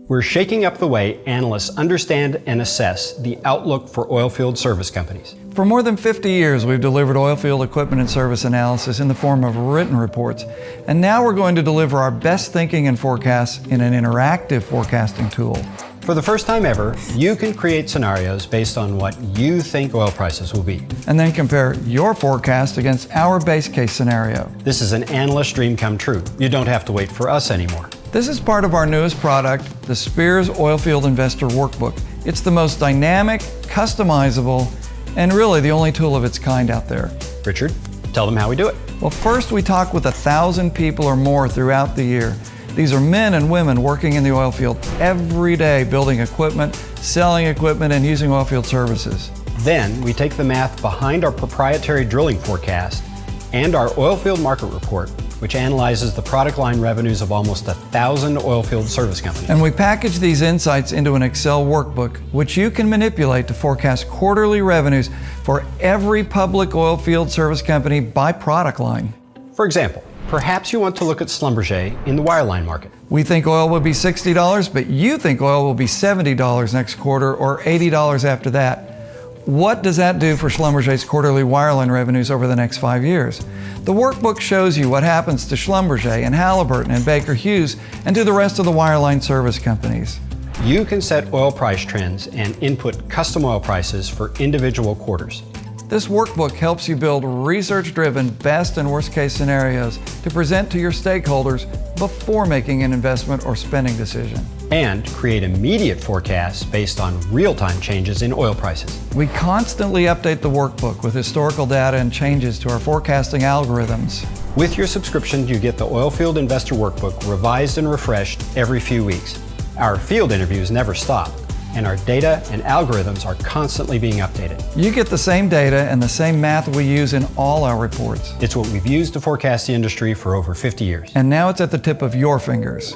We're shaking up the way analysts understand and assess the outlook for oilfield service companies. For more than 50 years, we've delivered oilfield equipment and service analysis in the form of written reports. And now we're going to deliver our best thinking and forecasts in an interactive forecasting tool. For the first time ever, you can create scenarios based on what you think oil prices will be. And then compare your forecast against our base case scenario. This is an analyst's dream come true. You don't have to wait for us anymore. This is part of our newest product, the Spears Oilfield Investor Workbook. It's the most dynamic, customizable, and really the only tool of its kind out there. Richard, tell them how we do it. Well, first we talk with 1,000 people or more throughout the year. These are men and women working in the oil field every day, building equipment, selling equipment, and using oilfield services. Then we take the math behind our proprietary drilling forecast and our oilfield market report, which analyzes the product line revenues of almost 1,000 oilfield service companies. And we package these insights into an Excel workbook, which you can manipulate to forecast quarterly revenues for every public oilfield service company by product line. For example, perhaps you want to look at Schlumberger in the wireline market. We think oil will be $60, but you think oil will be $70 next quarter or $80 after that. What does that do for Schlumberger's quarterly wireline revenues over the next 5 years? The workbook shows you what happens to Schlumberger and Halliburton and Baker Hughes and to the rest of the wireline service companies. You can set oil price trends and input custom oil prices for individual quarters. This workbook helps you build research-driven best and worst case scenarios to present to your stakeholders before making an investment or spending decision. And create immediate forecasts based on real-time changes in oil prices. We constantly update the workbook with historical data and changes to our forecasting algorithms. With your subscription, you get the Oilfield Investor Workbook revised and refreshed every few weeks. Our field interviews never stop, and our data and algorithms are constantly being updated. You get the same data and the same math we use in all our reports. It's what we've used to forecast the industry for over 50 years. And now it's at the tip of your fingers.